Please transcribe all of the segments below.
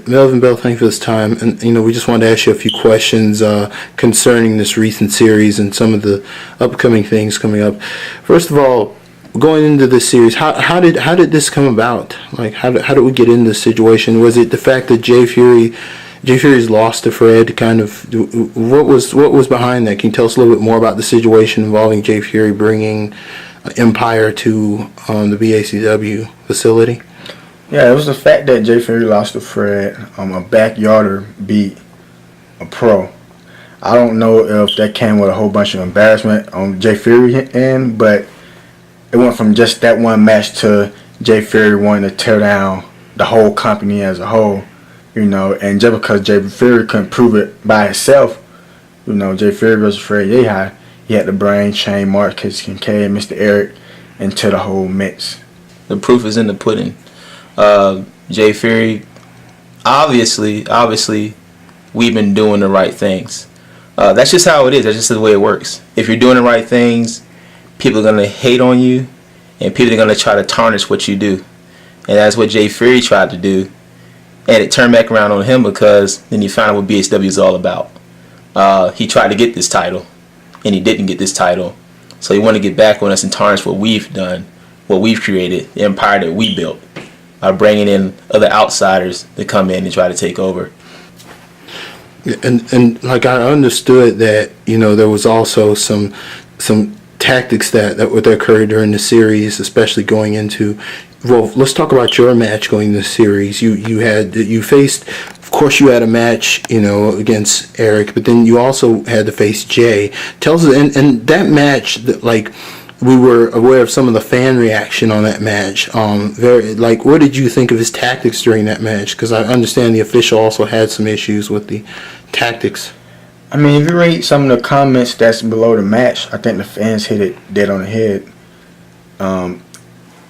Melvin Bell, thank you for this time. And, we just wanted to ask you a few questions concerning this recent series and some of the upcoming things coming up. First of all, going into this series, how did this come about? Like, how did we get in this situation? Was it the fact that Jay Fury's lost to Fred? Kind of, what was behind that? Can you tell us a little bit more about the situation involving Jay Fury bringing Empire to the BACW facility? Yeah, it was the fact that Jay Fury lost to Fred. A backyarder beat a pro. I don't know if that came with a whole bunch of embarrassment on Jay Fury end, but it went from just that one match to Jay Fury wanting to tear down the whole company as a whole, and just because Jay Fury couldn't prove it by himself, Jay Fury versus Fred Yehi, he had to bring Shane Marcus, Kincaid, Mr. Eric into the whole mix. The proof is in the pudding. Jay Fury, obviously, we've been doing the right things. That's just how it is. That's just the way it works. If you're doing the right things, people are going to hate on you, and people are going to try to tarnish what you do. And that's what Jay Fury tried to do. And it turned back around on him because then you find out what BHW is all about. He tried to get this title, and he didn't get this title. So he wanted to get back on us and tarnish what we've done, what we've created, the empire that we built, by bringing in other outsiders to come in and try to take over. And like, I understood that there was also some tactics that would occur during the series, especially going into. Well, let's talk about your match going into the series. You faced, of course, you had a match against Eric, but then you also had to face Jay. Tell us, and that match, we were aware of some of the fan reaction on that match. What did you think of his tactics during that match? Because I understand the official also had some issues with the tactics. I mean, if you read some of the comments that's below the match, I think the fans hit it dead on the head.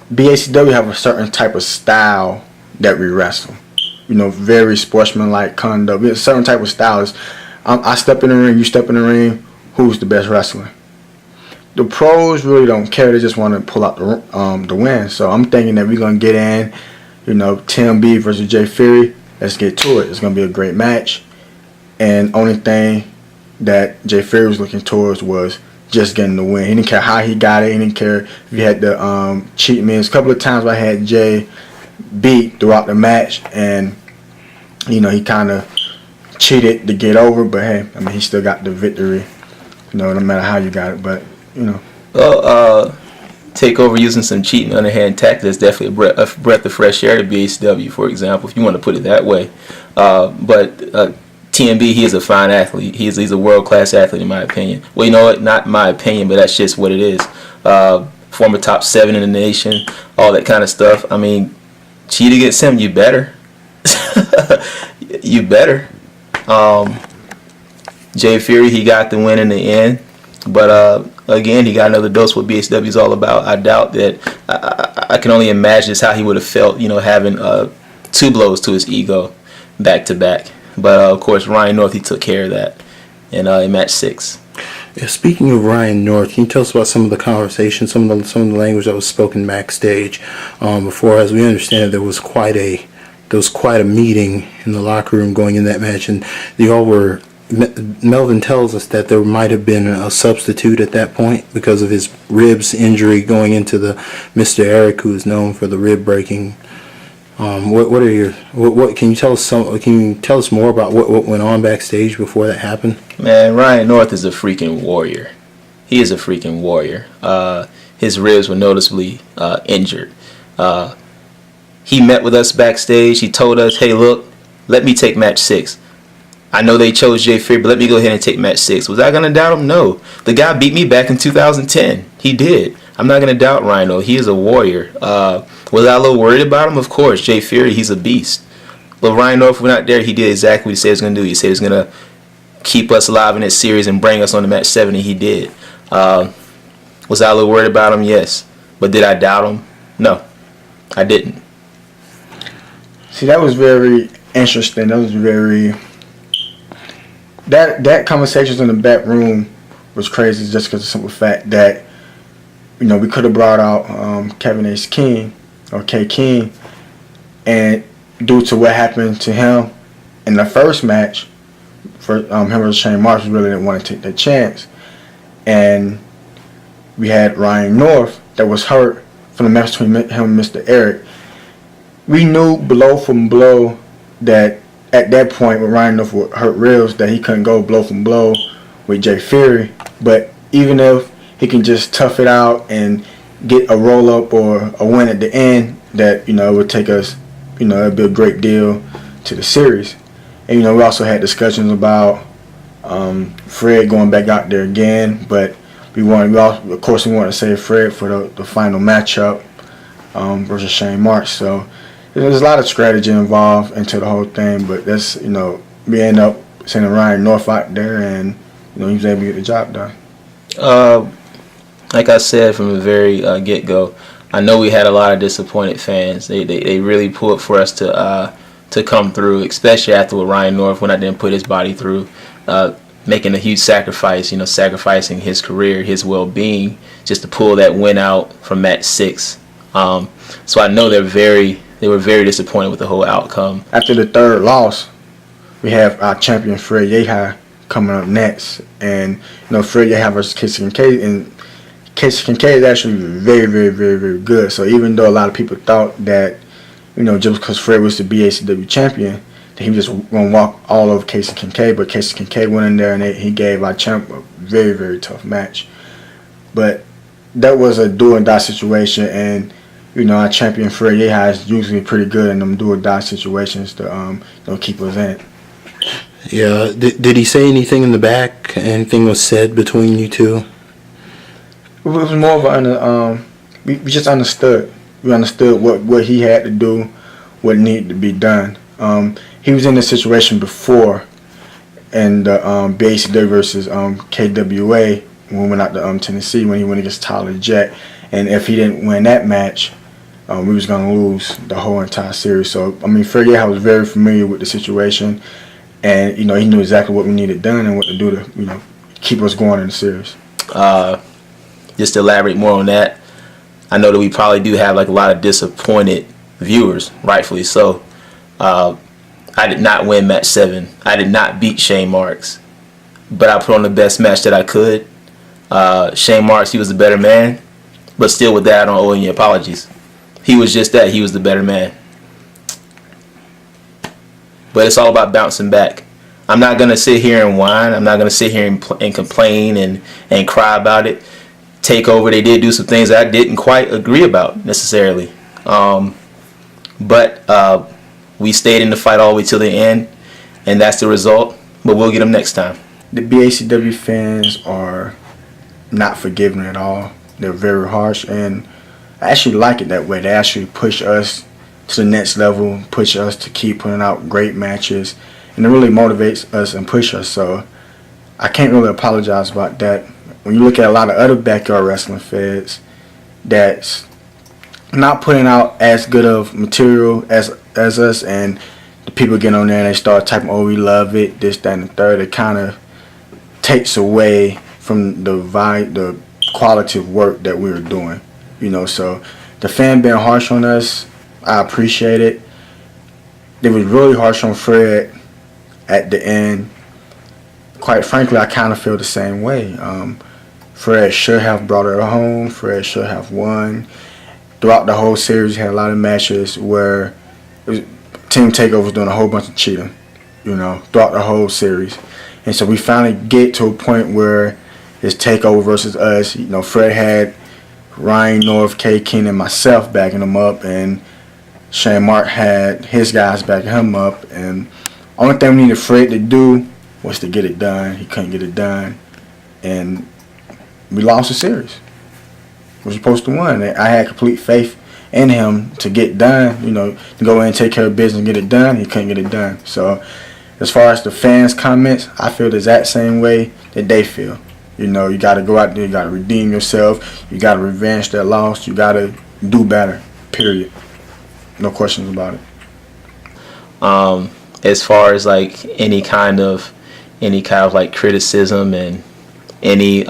BACW have a certain type of style that we wrestle. Very sportsmanlike conduct. A certain type of style. I step in the ring, you step in the ring, who's the best wrestler? The pros really don't care. They just want to pull out the win. So I'm thinking that we're going to get in, TMB versus Jay Fury. Let's get to it. It's going to be a great match. And only thing that Jay Fury was looking towards was just getting the win. He didn't care how he got it. He didn't care if he had the cheat means. A couple of times I had Jay beat throughout the match, and he kind of cheated to get over. But hey, I mean, he still got the victory. No matter how you got it, but. Well, take over using some cheating underhand tactics. That's definitely a breath of fresh air to BHW, for example, if you want to put it that way. But TMB, he is a fine athlete. He's a world-class athlete, in my opinion. Well, you know what? Not my opinion, but that's just what it is. Former top 7 in the nation, all that kind of stuff. I mean, cheat against him, you better. You better. Jay Fury, he got the win in the end. But again, he got another dose what BHW is all about. I doubt that. I can only imagine just how he would have felt, having 2 blows to his ego back to back. But of course, Ryan North, he took care of that in match 6. Yeah, speaking of Ryan North, can you tell us about some of the conversation, some of the language that was spoken backstage before? As we understand, there was quite a meeting in the locker room going in that match, and they all were. Melvin tells us that there might have been a substitute at that point because of his ribs injury going into the Mr. Eric, who is known for the rib breaking. What can you tell us? Can you tell us more about what went on backstage before that happened? Man, Ryan North is a freaking warrior. He is a freaking warrior. His ribs were noticeably injured. He met with us backstage. He told us, "Hey, look, let me take match 6. I know they chose Jay Fury, but let me go ahead and take match 6. Was I going to doubt him? No. The guy beat me back in 2010. He did. I'm not going to doubt Rhino. He is a warrior. Was I a little worried about him? Of course. Jay Fury, he's a beast. But Ryan North, if we're not there, he did exactly what he said he was going to do. He said he was going to keep us alive in this series and bring us on to match 7, and he did. Was I a little worried about him? Yes. But did I doubt him? No. I didn't. See, that was very interesting. That was very... That conversations in the back room was crazy just because of the simple fact that, we could have brought out Kevin H. King or K. King, and due to what happened to him in the first match, for him versus Shane Marks really didn't want to take that chance, and we had Ryan North that was hurt from the match between him and Mr. Eric. We knew blow from blow that at that point when Ryan North would hurt ribs that he couldn't go blow from blow with Jay Fury, but even if he can just tough it out and get a roll up or a win at the end, that it would take us, it'd be a great deal to the series. And we also had discussions about Fred going back out there again, but of course we want to save Fred for the final matchup versus Shane Marks. So there's a lot of strategy involved into the whole thing, but that's we end up sending Ryan North out there, and he was able to get the job done. Like I said from the very get-go, I know we had a lot of disappointed fans. They really pulled for us to come through, especially after with Ryan North when I didn't put his body through, making a huge sacrifice, sacrificing his career, his well-being, just to pull that win out from match 6. So I know they were very disappointed with the whole outcome. After the third loss, we have our champion Fred Yehi coming up next, and Fred Yehi versus Casey Kincaid, and Casey Kincaid is actually very, very, very, very good. So even though a lot of people thought that just because Fred was the BACW champion, that he was just going to walk all over Casey Kincaid, but Casey Kincaid went in there and he gave our champ a very, very tough match. But that was a do-or-die situation, and our champion Fred Yehi is usually pretty good in them do-or-die situations to keep us in it. Yeah. Did he say anything in the back? Anything was said between you two? It was more of we just understood. We understood what he had to do, what needed to be done. He was in this situation before, and BACW versus KWA when we went out to Tennessee when he went against Tyler Jet, and if he didn't win that match, we was gonna lose the whole entire series. So Fred Yehi was very familiar with the situation, and he knew exactly what we needed done and what to do to keep us going in the series. Just to elaborate more on that, I know that we probably do have a lot of disappointed viewers, rightfully so. I did not win match 7. I did not beat Shane Marks, but I put on the best match that I could. Shane Marks, he was the better man, but still with that, I don't owe any apologies. He was just that. He was the better man. But it's all about bouncing back. I'm not going to sit here and whine. I'm not going to sit here and complain and cry about it. Takeover, they did do some things that I didn't quite agree about necessarily. But we stayed in the fight all the way till the end, and that's the result. But we'll get them next time. The BACW fans are not forgiving at all. They're very harsh, and I actually like it that way. They actually push us to the next level, push us to keep putting out great matches, and it really motivates us and push us. So I can't really apologize about that. When you look at a lot of other backyard wrestling feds that's not putting out as good of material as us, and the people get on there and they start typing, "Oh, we love it," this, that, and the third, it kind of takes away from the quality of work that we were doing. So the fan being harsh on us, I appreciate it. They was really harsh on Fred at the end. Quite frankly, I kind of feel the same way. Fred should have brought her home. Fred should have won. Throughout the whole series, we had a lot of matches where Team Takeover was doing a whole bunch of cheating, throughout the whole series. And so we finally get to a point where it's Takeover versus us. Fred had Ryan North, K. King, and myself backing him up, and Shane Mark had his guys backing him up. And only thing we needed Fred to do was to get it done. He couldn't get it done, and we lost the series. We were supposed to win. I had complete faith in him to get done, to go in and take care of business and get it done. He couldn't get it done. So as far as the fans' comments, I feel the exact same way that they feel. You got to go out there, you got to redeem yourself, you got to revenge that loss, you got to do better, period. No questions about it. As far as any kind of criticism and any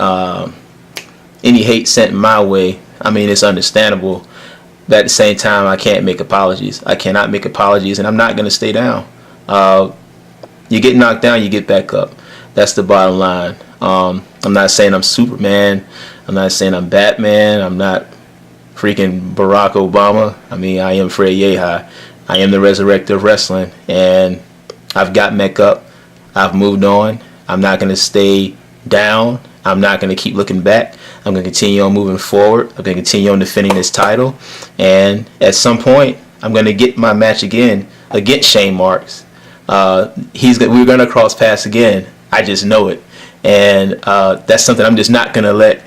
hate sent my way, it's understandable. But at the same time, I can't make apologies. I cannot make apologies, and I'm not going to stay down. You get knocked down, you get back up. That's the bottom line. I'm not saying I'm Superman. I'm not saying I'm Batman. I'm not freaking Barack Obama. I mean, I am Fred Yehi. I am the resurrector of wrestling, and I've gotten back up. I've moved on. I'm not going to stay down. I'm not going to keep looking back. I'm going to continue on moving forward. I'm going to continue on defending this title. And at some point, I'm going to get my match again against Shane Marks. We're going to cross paths again. I just know it. And that's something I'm just not going to let.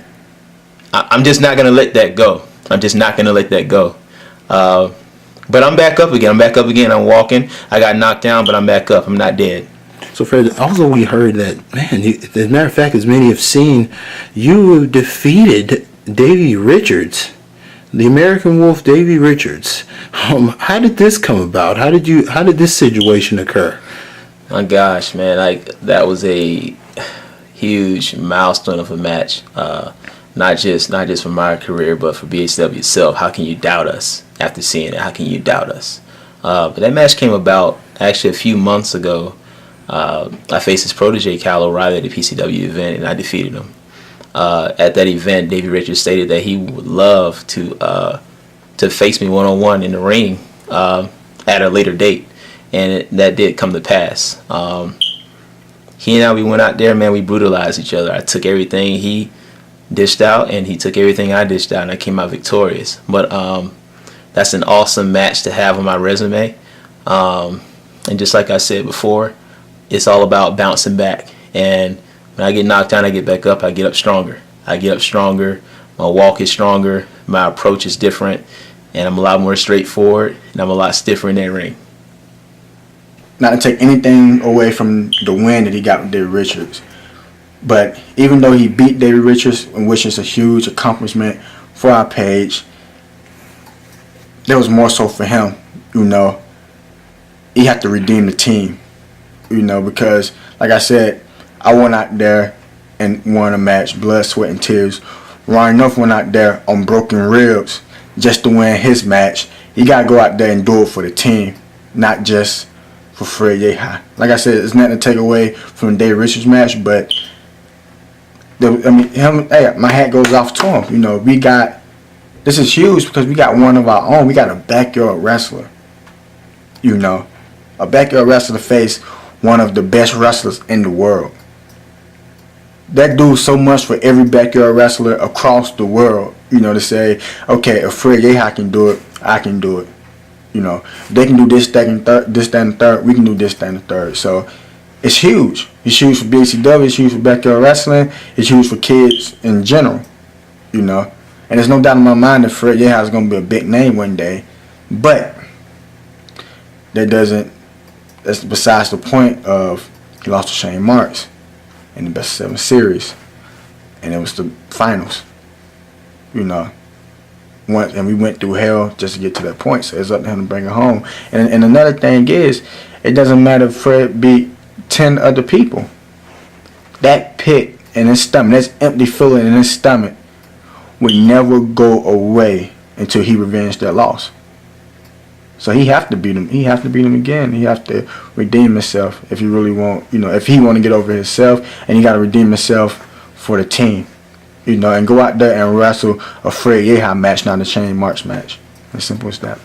I'm just not going to let that go. I'm just not going to let that go. But I'm back up again. I'm walking. I got knocked down, but I'm back up. I'm not dead. So, Fred, also we heard that, man, as a matter of fact, as many have seen, you defeated Davey Richards, the American Wolf Davey Richards. How did this come about? How did this situation occur? My gosh, man, that was a huge milestone of a match. Not just for my career, but for BHW itself. How can you doubt us after seeing it? How can you doubt us? But that match came about actually a few months ago. I faced his protege, Kyle O'Reilly, at the PCW event, and I defeated him. At that event, Davey Richards stated that he would love to face me one-on-one in the ring at a later date, and that did come to pass. He and I, we went out there, man, we brutalized each other. I took everything he dished out, and he took everything I dished out, and I came out victorious. But that's an awesome match to have on my resume. And just like I said before, it's all about bouncing back. And when I get knocked down, I get back up. I get up stronger. My walk is stronger. My approach is different. And I'm a lot more straightforward. And I'm a lot stiffer in that ring. Not to take anything away from the win that he got with Davey Richards, but even though he beat Davey Richards, which is a huge accomplishment for our page, there was more so for him. He had to redeem the team. Because, like I said, I went out there and won a match, blood, sweat, and tears. Ron North went out there on broken ribs just to win his match. You got to go out there and do it for the team, not just for Fred Yehi. Like I said, it's nothing to take away from the Davey Richards match, but my hat goes off to him. This is huge because we got one of our own. We got a backyard wrestler. A backyard wrestler to face one of the best wrestlers in the world. That does so much for every backyard wrestler across the world. To say, okay, if Fred Yehi can do it, I can do it. If they can do this, that, and the third, we can do this, that, and the third. So it's huge. It's huge for BCW. It's huge for backyard wrestling. It's huge for kids in general. And there's no doubt in my mind that Fred Yehi is going to be a big name one day. But that's besides the point of he lost to Shane Marks in the best of 7 series. And it was the finals. And we went through hell just to get to that point. So it's up to him to bring it home. And another thing is, it doesn't matter if Fred beat 10 other people. That pit in his stomach, that empty feeling in his stomach, would never go away until he revenged that loss. So he have to beat him. He have to beat him again. He have to redeem himself if he really want. If he want to get over himself, and he got to redeem himself for the team. And go out there and wrestle a Fred Yehi match, not a Shane Marks match. As simple as that.